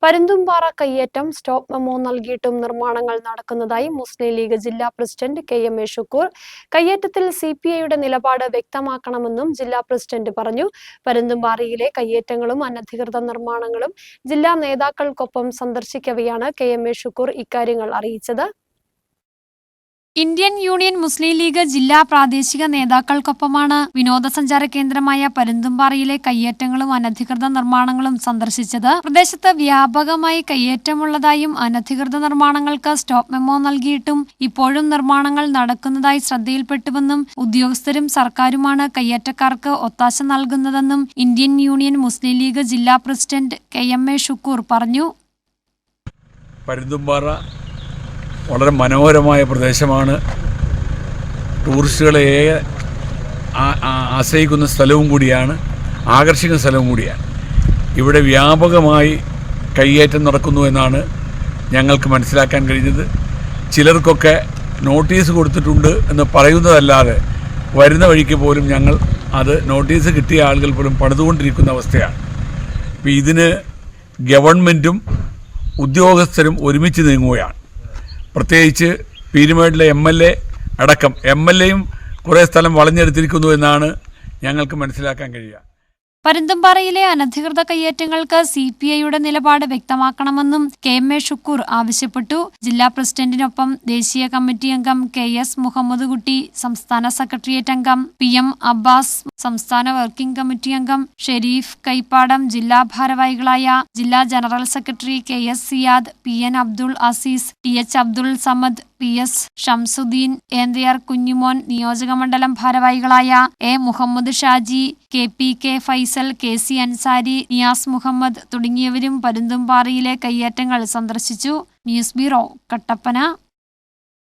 പരുന്തുംപാറ കയ്യേറ്റം stop memo നൽകിയിട്ടും നിർമ്മാണങ്ങൾ നടക്കുന്നതായി മുസ്ലിം ലീഗ് ജില്ലാ പ്രസിഡന്റ് KMA ഷുക്കൂർ. കയ്യേറ്റത്തിൽ CPIയുടെ നിലപാട് വ്യക്തമാക്കണമെന്നും ജില്ലാ പ്രസിഡന്റ് പറഞ്ഞു. പരുന്തുംപാറയിലെ കയ്യേറ്റങ്ങളും അനധികൃത നിർമ്മാണങ്ങളും ജില്ലാ നേതാക്കൾക്കൊപ്പം സന്ദർശിക്കവെയാണ് KMA ഷുക്കൂർ ഇക്കാര്യങ്ങൾ അറിയിച്ചത്. ഇന്ത്യൻ യൂണിയൻ മുസ്ലിം ലീഗ് ജില്ലാ പ്രാദേശിക നേതാക്കൾക്കൊപ്പമാണ് വിനോദസഞ്ചാര കേന്ദ്രമായ പരുന്തുംപാറയിലെ കയ്യേറ്റങ്ങളും അനധികൃത നിർമ്മാണങ്ങളും സന്ദർശിച്ചത്. പ്രദേശത്ത് വ്യാപകമായി കയ്യേറ്റമുള്ളതായും അനധികൃത നിർമ്മാണങ്ങൾക്ക് സ്റ്റോപ്പ് മെമ്മോ നൽകിയിട്ടും ഇപ്പോഴും നിർമ്മാണങ്ങൾ നടക്കുന്നതായി ശ്രദ്ധയിൽപ്പെട്ടുവെന്നും ഉദ്യോഗസ്ഥരും സർക്കാരുമാണ് കയ്യേറ്റക്കാർക്ക് ഒത്താശ നൽകുന്നതെന്നും ഇന്ത്യൻ യൂണിയൻ മുസ്ലിം ലീഗ് ജില്ലാ പ്രസിഡന്റ് KMA ഷുക്കൂർ പറഞ്ഞു. വളരെ മനോഹരമായ പ്രദേശമാണ്. ടൂറിസ്റ്റുകളെ ആശ്രയിക്കുന്ന സ്ഥലവും കൂടിയാണ്, ആകർഷിക്കുന്ന സ്ഥലവും കൂടിയാണ്. ഇവിടെ വ്യാപകമായി കയ്യേറ്റം നടക്കുന്നു എന്നാണ് ഞങ്ങൾക്ക് മനസ്സിലാക്കാൻ കഴിഞ്ഞത്. ചിലർക്കൊക്കെ നോട്ടീസ് കൊടുത്തിട്ടുണ്ട് എന്ന് പറയുന്നതല്ലാതെ വരുന്ന വഴിക്ക് പോലും ഞങ്ങൾ അത് നോട്ടീസ് കിട്ടിയ ആളുകൾ പോലും പണിതുകൊണ്ടിരിക്കുന്ന അവസ്ഥയാണ്. അപ്പോൾ ഇതിന് ഗവൺമെൻറ്റും ഉദ്യോഗസ്ഥരും ഒരുമിച്ച് നീങ്ങുകയാണ്. പ്രത്യേകിച്ച് പീരുമേടിലെ MLA അടക്കം MLAയും കുറേ സ്ഥലം വളഞ്ഞെടുത്തിരിക്കുന്നു എന്നാണ് ഞങ്ങൾക്ക് മനസ്സിലാക്കാൻ കഴിയുക. പരുന്തുംപാറയിലെ അനധികൃത കയ്യേറ്റങ്ങൾക്ക് CPIയുടെ നിലപാട് വ്യക്തമാക്കണമെന്നും KMA ഷുക്കൂർ ആവശ്യപ്പെട്ടു. ജില്ലാ പ്രസിഡന്റിനൊപ്പം ദേശീയ കമ്മിറ്റി അംഗം KS മുഹമ്മദ് കുട്ടി, സംസ്ഥാന സെക്രട്ടേറിയറ്റ് അംഗം PM അബ്ബാസ്, സംസ്ഥാന വർക്കിംഗ് കമ്മിറ്റി അംഗം ഷെരീഫ് കൈപ്പാടം, ജില്ലാ ഭാരവാഹികളായ ജില്ലാ general secretary KS Siyad, PN Abdul Azeez, TH Abdul Samad, PS Shamsuddin, Enthayar Kunjumon, നിയോജകമണ്ഡലം ഭാരവാഹികളായ A Muhammad Shaji, KPK Faisal, KC Ansari, Niyas Muhammad തുടങ്ങിയവരും പരുന്തുംപാറയിലെ കയ്യേറ്റങ്ങൾ സന്ദർശിച്ചു. News bureau, Kattappana.